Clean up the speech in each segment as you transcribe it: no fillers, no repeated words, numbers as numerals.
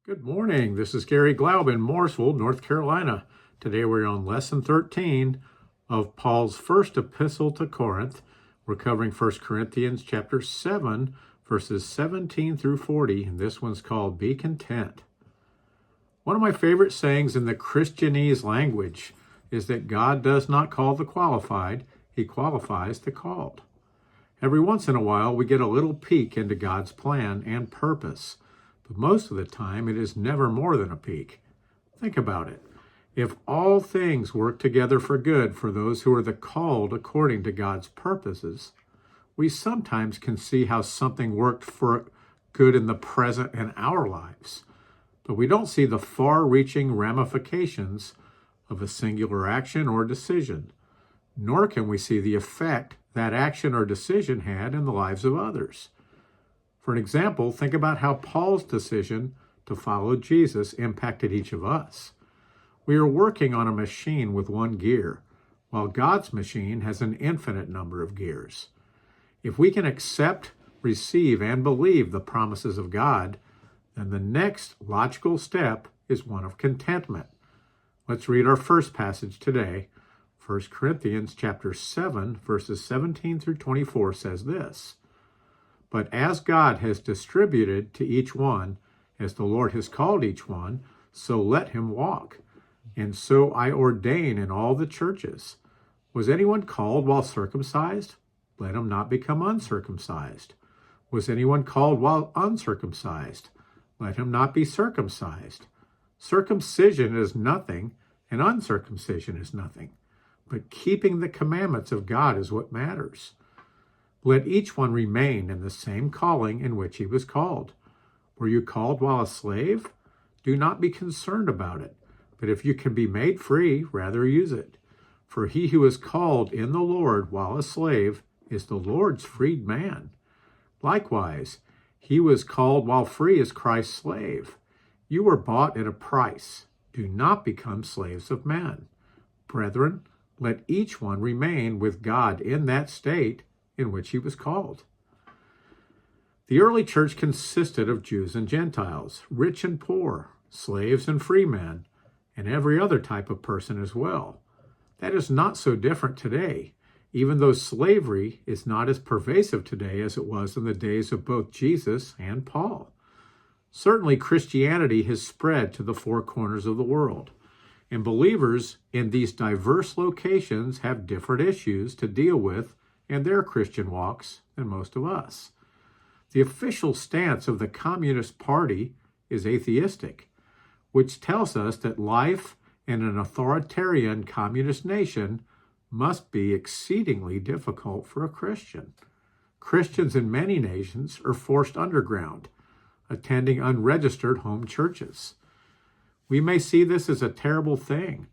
Good morning. This is Garry Glaub in Mooresville, North Carolina. Today we're on Lesson 13 of Paul's first epistle to Corinth. We're covering 1 Corinthians chapter 7, verses 17 through 40, and this one's called Be Content. One of my favorite sayings in the Christianese language is that God does not call the qualified, He qualifies the called. Every once in a while we get a little peek into God's plan and purpose. But most of the time, it is never more than a peek. Think about it. If all things work together for good for those who are the called according to God's purposes, we sometimes can see how something worked for good in the present in our lives. But we don't see the far-reaching ramifications of a singular action or decision, nor can we see the effect that action or decision had in the lives of others. For an example, think about how Paul's decision to follow Jesus impacted each of us. We are working on a machine with one gear, while God's machine has an infinite number of gears. If we can accept, receive, and believe the promises of God, then the next logical step is one of contentment. Let's read our first passage today. 1 Corinthians chapter 7, verses 17 through 24 says this. But as God has distributed to each one, as the Lord has called each one, so let him walk. And so I ordain in all the churches. Was anyone called while circumcised? Let him not become uncircumcised. Was anyone called while uncircumcised? Let him not be circumcised. Circumcision is nothing, and uncircumcision is nothing. But keeping the commandments of God is what matters. Let each one remain in the same calling in which he was called. Were you called while a slave? Do not be concerned about it, but if you can be made free, rather use it. For he who is called in the Lord while a slave is the Lord's freed man. Likewise, he was called while free is Christ's slave. You were bought at a price. Do not become slaves of men. Brethren, let each one remain with God in that state in which he was called. The early church consisted of Jews and Gentiles, rich and poor, slaves and free men, and every other type of person as well. That is not so different today, even though slavery is not as pervasive today as it was in the days of both Jesus and Paul. Certainly, Christianity has spread to the four corners of the world, and believers in these diverse locations have different issues to deal with in their Christian walks than most of us. The official stance of the Communist Party is atheistic, which tells us that life in an authoritarian communist nation must be exceedingly difficult for a Christian. Christians in many nations are forced underground, attending unregistered home churches. We may see this as a terrible thing,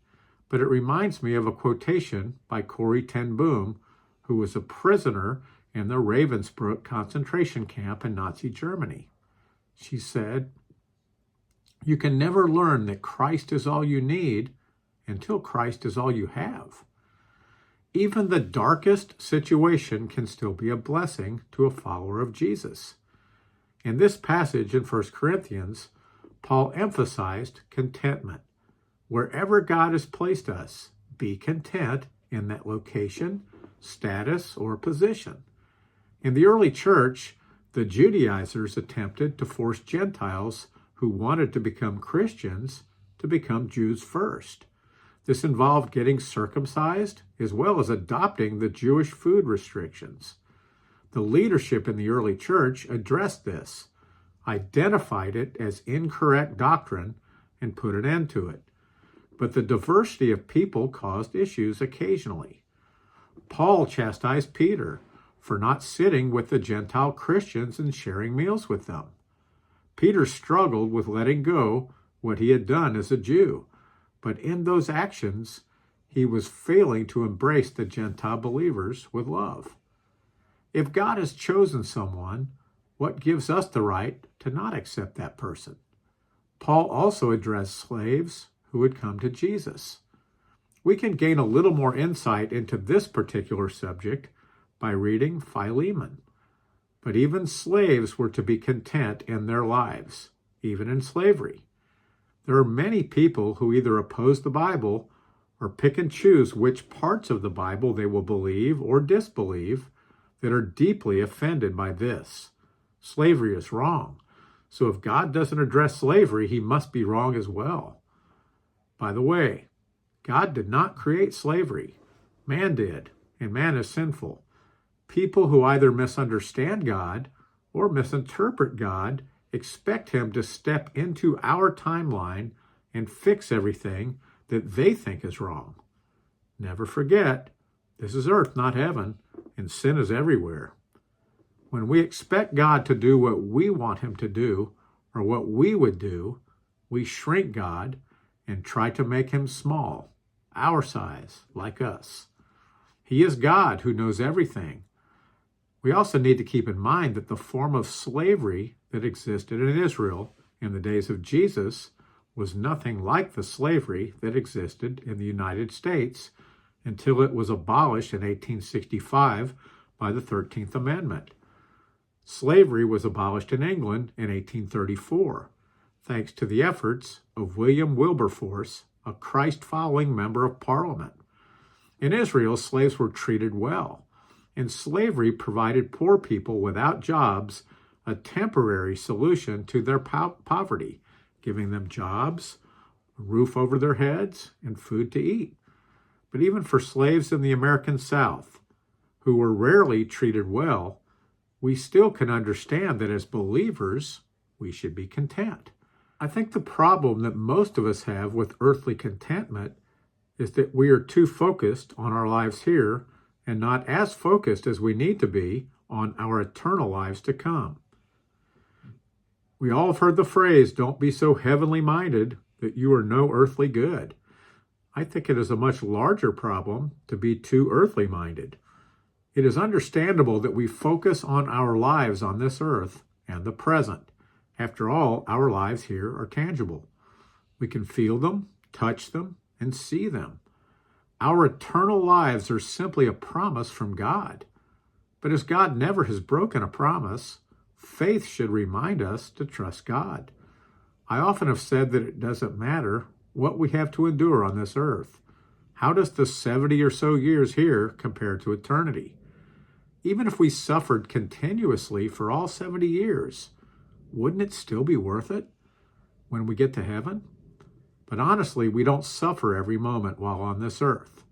but it reminds me of a quotation by Corrie ten Boom, who was a prisoner in the Ravensbrück concentration camp in Nazi Germany. She said, "You can never learn that Christ is all you need until Christ is all you have." Even the darkest situation can still be a blessing to a follower of Jesus. In this passage in 1 Corinthians, Paul emphasized contentment. Wherever God has placed us, be content in that location, status, or position. In the early church, the Judaizers attempted to force Gentiles who wanted to become Christians to become Jews first. This involved getting circumcised as well as adopting the Jewish food restrictions. The leadership in the early church addressed this, identified it as incorrect doctrine, and put an end to it. But the diversity of people caused issues occasionally. Paul chastised Peter for not sitting with the Gentile Christians and sharing meals with them. Peter struggled with letting go what he had done as a Jew, but in those actions, he was failing to embrace the Gentile believers with love. If God has chosen someone, what gives us the right to not accept that person? Paul also addressed slaves who had come to Jesus. We can gain a little more insight into this particular subject by reading Philemon. But even slaves were to be content in their lives, even in slavery. There are many people who either oppose the Bible or pick and choose which parts of the Bible they will believe or disbelieve that are deeply offended by this. Slavery is wrong. So if God doesn't address slavery, he must be wrong as well. By the way, God did not create slavery. Man did, and man is sinful. People who either misunderstand God or misinterpret God expect him to step into our timeline and fix everything that they think is wrong. Never forget, this is earth, not heaven, and sin is everywhere. When we expect God to do what we want him to do, or what we would do, we shrink God and try to make him small, our size, like us. He is God who knows everything. We also need to keep in mind that the form of slavery that existed in Israel in the days of Jesus was nothing like the slavery that existed in the United States until it was abolished in 1865 by the 13th Amendment. Slavery was abolished in England in 1834, thanks to the efforts of William Wilberforce, a Christ-following member of Parliament. In Israel, slaves were treated well, and slavery provided poor people without jobs a temporary solution to their poverty, giving them jobs, a roof over their heads, and food to eat. But even for slaves in the American South, who were rarely treated well, we still can understand that as believers, we should be content. I think the problem that most of us have with earthly contentment is that we are too focused on our lives here and not as focused as we need to be on our eternal lives to come. We all have heard the phrase, "Don't be so heavenly minded that you are no earthly good." I think it is a much larger problem to be too earthly minded. It is understandable that we focus on our lives on this earth and the present. After all, our lives here are tangible. We can feel them, touch them, and see them. Our eternal lives are simply a promise from God. But as God never has broken a promise, faith should remind us to trust God. I often have said that it doesn't matter what we have to endure on this earth. How does the 70 or so years here compare to eternity? Even if we suffered continuously for all 70 years, wouldn't it still be worth it when we get to heaven? But honestly, we don't suffer every moment while on this earth.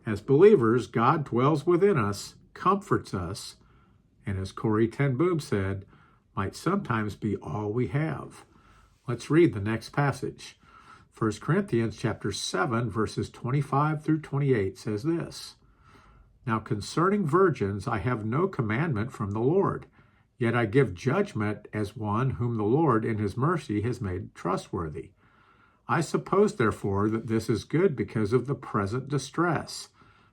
As believers, God dwells within us, comforts us, and as Corrie ten Boom said, might sometimes be all we have. Let's read the next passage. 1 Corinthians chapter 7, verses 25 through 28 says this, "Now concerning virgins, I have no commandment from the Lord, yet I give judgment as one whom the Lord in his mercy has made trustworthy. I suppose, therefore, that this is good because of the present distress,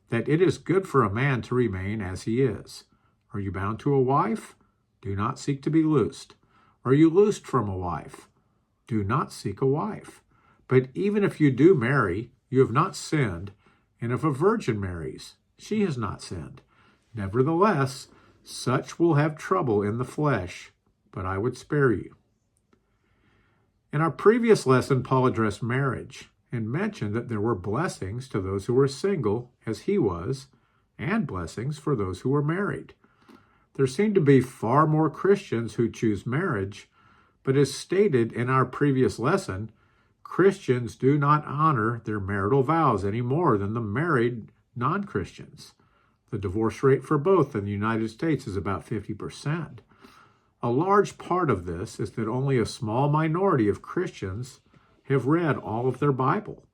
that it is good for a man to remain as he is. Are you bound to a wife? Do not seek to be loosed. Are you loosed from a wife? Do not seek a wife. But even if you do marry, you have not sinned, and if a virgin marries, she has not sinned. Nevertheless, such will have trouble in the flesh, but I would spare you." In our previous lesson, Paul addressed marriage and mentioned that there were blessings to those who were single, as he was, and blessings for those who were married. There seem to be far more Christians who choose marriage, but as stated in our previous lesson, Christians do not honor their marital vows any more than the married non-Christians. The divorce rate for both in the United States is about 50%. A large part of this is that only a small minority of Christians have read all of their Bible,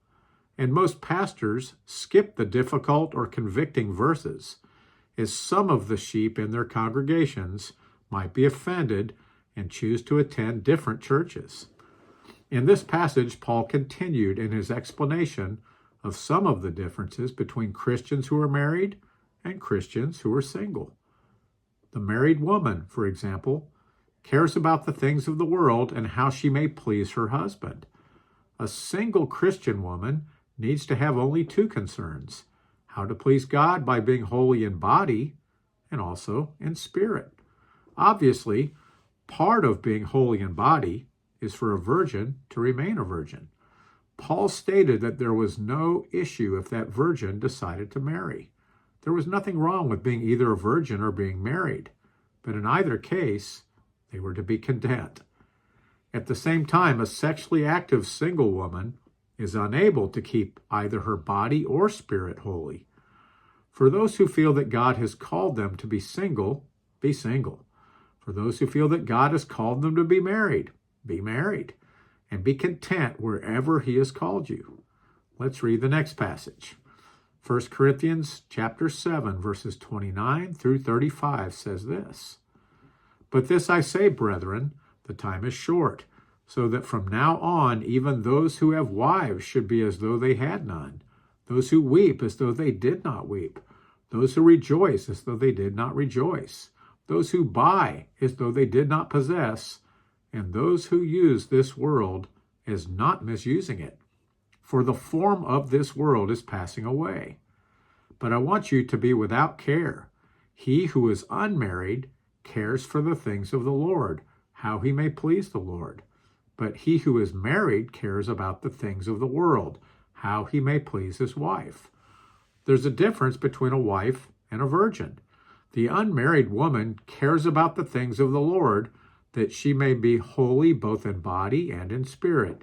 and most pastors skip the difficult or convicting verses, as some of the sheep in their congregations might be offended and choose to attend different churches. In this passage, Paul continued in his explanation of some of the differences between Christians who are married and Christians who are single. The married woman, for example, cares about the things of the world and how she may please her husband. A single Christian woman needs to have only two concerns: how to please God by being holy in body and also in spirit. Obviously, part of being holy in body is for a virgin to remain a virgin. Paul stated that there was no issue if that virgin decided to marry. There was nothing wrong with being either a virgin or being married, but in either case, they were to be content. At the same time, a sexually active single woman is unable to keep either her body or spirit holy. For those who feel that God has called them to be single, be single. For those who feel that God has called them to be married, be married. And be content wherever he has called you. Let's read the next passage. 1 Corinthians chapter 7, verses 29 through 35 says this. But this I say, brethren, the time is short, so that from now on even those who have wives should be as though they had none, those who weep as though they did not weep, those who rejoice as though they did not rejoice, those who buy as though they did not possess, and those who use this world as not misusing it. For the form of this world is passing away. But I want you to be without care. He who is unmarried cares for the things of the Lord, how he may please the Lord. But he who is married cares about the things of the world, how he may please his wife. There's a difference between a wife and a virgin. The unmarried woman cares about the things of the Lord, that she may be holy both in body and in spirit.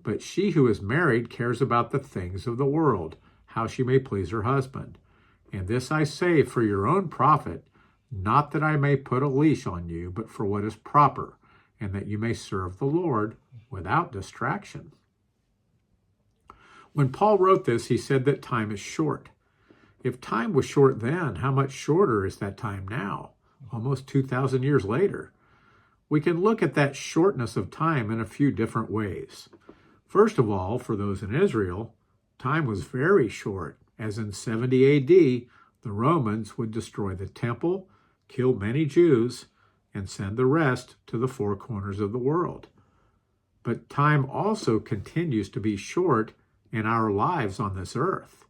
But she who is married cares about the things of the world, how she may please her husband. And this I say for your own profit, not that I may put a leash on you, but for what is proper, and that you may serve the Lord without distraction. When Paul wrote this, he said that time is short. If time was short then, how much shorter is that time now, almost 2,000 years later? We can look at that shortness of time in a few different ways. First of all, for those in Israel, time was very short, as in 70 AD, the Romans would destroy the temple, kill many Jews, and send the rest to the four corners of the world. But time also continues to be short in our lives on this earth.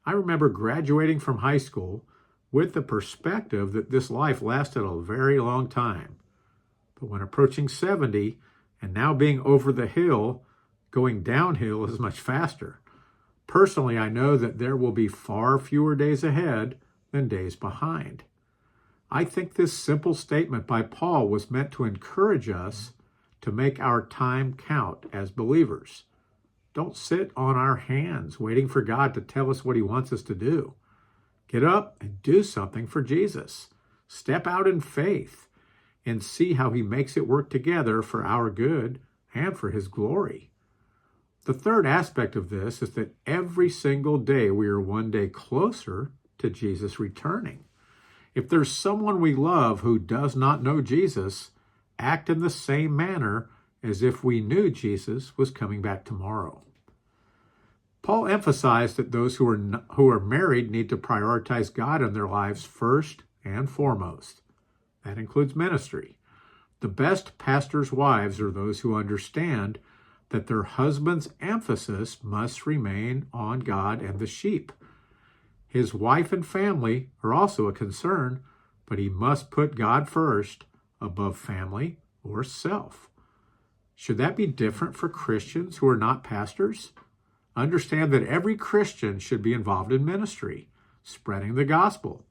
I remember graduating from high school with the perspective that this life lasted a very long time. But when approaching 70 and now being over the hill, going downhill is much faster. Personally, I know that there will be far fewer days ahead than days behind. I think this simple statement by Paul was meant to encourage us to make our time count as believers. Don't sit on our hands waiting for God to tell us what he wants us to do. Get up and do something for Jesus. Step out in faith and see how he makes it work together for our good and for his glory. The third aspect of this is that every single day we are one day closer to Jesus returning. If there's someone we love who does not know Jesus, act in the same manner as if we knew Jesus was coming back tomorrow. Paul emphasized that those who are married need to prioritize God in their lives first and foremost. That includes ministry. The best pastors' wives are those who understand that their husband's emphasis must remain on God and the sheep. His wife and family are also a concern, but he must put God first above family or self. Should that be different for Christians who are not pastors? Understand that every Christian should be involved in ministry, spreading the gospel.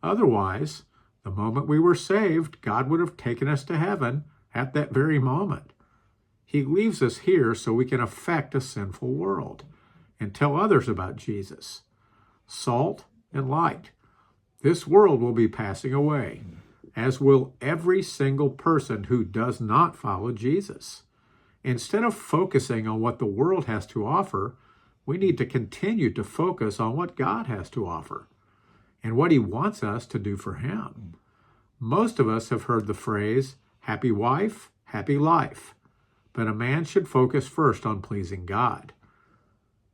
Otherwise, the moment we were saved, God would have taken us to heaven at that very moment. He leaves us here so we can affect a sinful world and tell others about Jesus. Salt and light. This world will be passing away, as will every single person who does not follow Jesus. Instead of focusing on what the world has to offer, we need to continue to focus on what God has to offer and what he wants us to do for him. Most of us have heard the phrase, happy wife, happy life. But a man should focus first on pleasing God.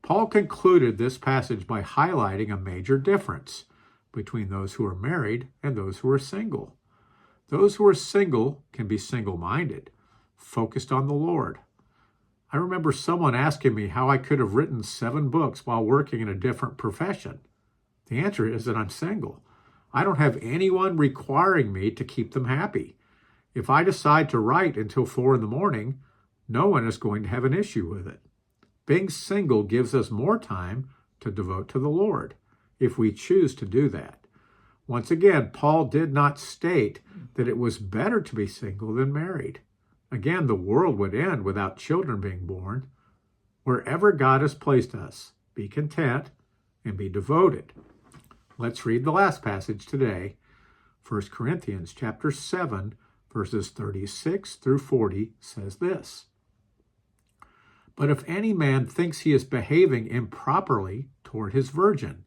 Paul concluded this passage by highlighting a major difference between those who are married and those who are single. Those who are single can be single-minded, focused on the Lord. I remember someone asking me how I could have written 7 books while working in a different profession. The answer is that I'm single. I don't have anyone requiring me to keep them happy. If I decide to write until 4 in the morning, no one is going to have an issue with it. Being single gives us more time to devote to the Lord, if we choose to do that. Once again, Paul did not state that it was better to be single than married. Again, the world would end without children being born. Wherever God has placed us, be content and be devoted. Let's read the last passage today. 1 Corinthians chapter 7, verses 36 through 40 says this. But if any man thinks he is behaving improperly toward his virgin,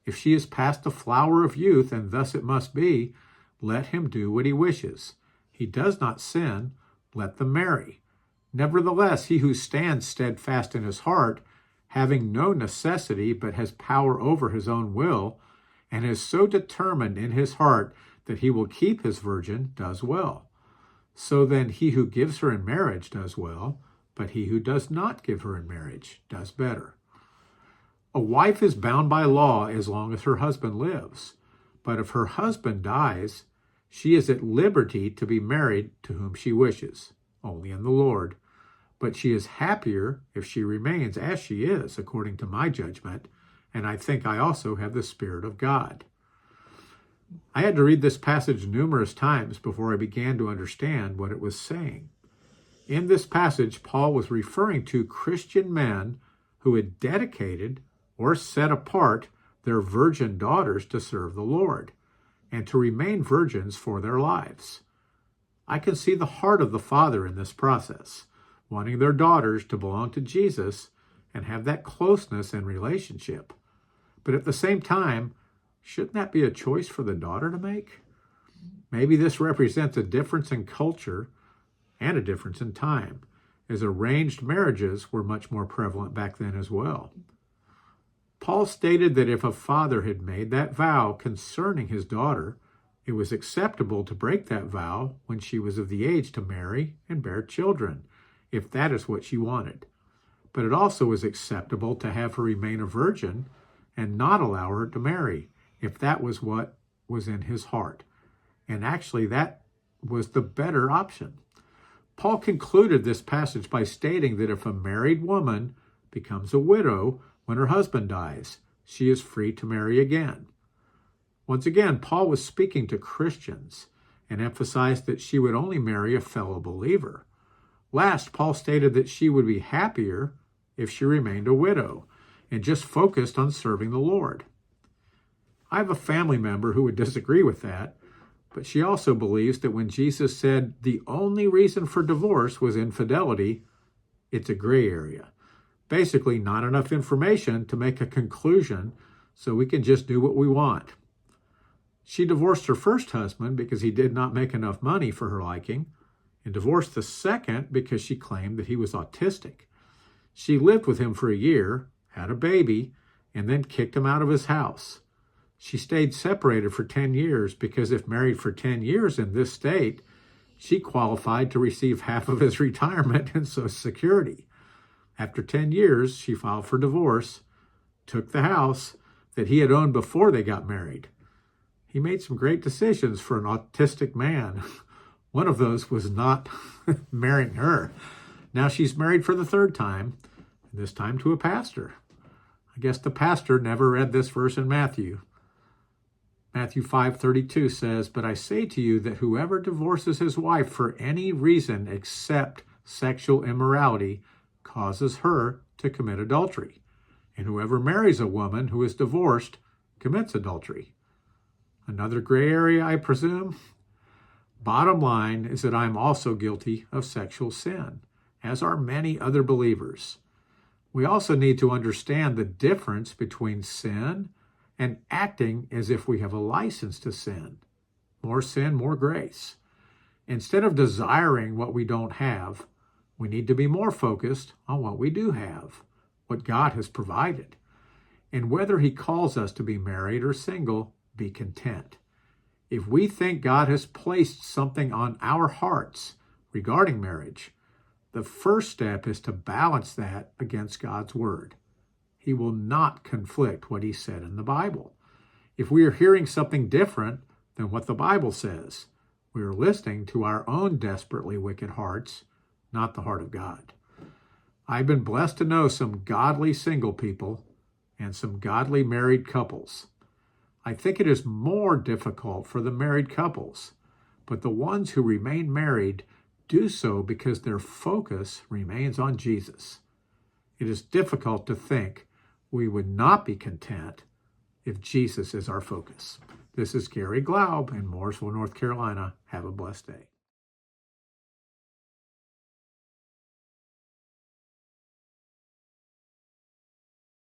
if she is past the flower of youth, and thus it must be, let him do what he wishes. He does not sin, let them marry. Nevertheless, he who stands steadfast in his heart, having no necessity but has power over his own will, and is so determined in his heart that he will keep his virgin, does well. So then he who gives her in marriage does well, but he who does not give her in marriage does better. A wife is bound by law as long as her husband lives, but if her husband dies, she is at liberty to be married to whom she wishes, only in the Lord. But she is happier if she remains as she is, according to my judgment, and I think I also have the Spirit of God. I had to read this passage numerous times before I began to understand what it was saying. In this passage, Paul was referring to Christian men who had dedicated or set apart their virgin daughters to serve the Lord and to remain virgins for their lives. I can see the heart of the father in this process, wanting their daughters to belong to Jesus and have that closeness and relationship. But at the same time, shouldn't that be a choice for the daughter to make? Maybe this represents a difference in culture and a difference in time, as arranged marriages were much more prevalent back then as well. Paul stated that if a father had made that vow concerning his daughter, it was acceptable to break that vow when she was of the age to marry and bear children, if that is what she wanted. But it also was acceptable to have her remain a virgin and not allow her to marry, if that was what was in his heart. And actually, that was the better option. Paul concluded this passage by stating that if a married woman becomes a widow when her husband dies, she is free to marry again. Once again, Paul was speaking to Christians and emphasized that she would only marry a fellow believer. Last, Paul stated that she would be happier if she remained a widow and just focused on serving the Lord. I have a family member who would disagree with that, but she also believes that when Jesus said the only reason for divorce was infidelity, it's a gray area. Basically, not enough information to make a conclusion, so we can just do what we want. She divorced her first husband because he did not make enough money for her liking, and divorced the second because she claimed that he was autistic. She lived with him for a year, had a baby, and then kicked him out of his house. She stayed separated for 10 years because if married for 10 years in this state, she qualified to receive half of his retirement and Social Security. After 10 years, she filed for divorce, took the house that he had owned before they got married. He made some great decisions for an autistic man. One of those was not marrying her. Now she's married for the third time, and this time to a pastor. I guess the pastor never read this verse in Matthew. Matthew 5:32 says, "But I say to you that whoever divorces his wife for any reason except sexual immorality causes her to commit adultery. And whoever marries a woman who is divorced commits adultery." Another gray area, I presume? Bottom line is that I'm also guilty of sexual sin, as are many other believers. We also need to understand the difference between sin and acting as if we have a license to sin. More sin, more grace. Instead of desiring what we don't have, we need to be more focused on what we do have, what God has provided. And whether he calls us to be married or single, be content. If we think God has placed something on our hearts regarding marriage, the first step is to balance that against God's word. He will not conflict what he said in the Bible. If we are hearing something different than what the Bible says, we are listening to our own desperately wicked hearts, not the heart of God. I've been blessed to know some godly single people and some godly married couples. I think it is more difficult for the married couples, but the ones who remain married do so because their focus remains on Jesus. It is difficult to think we would not be content if Jesus is our focus. This is Garry Glaub in Mooresville, North Carolina. Have a blessed day.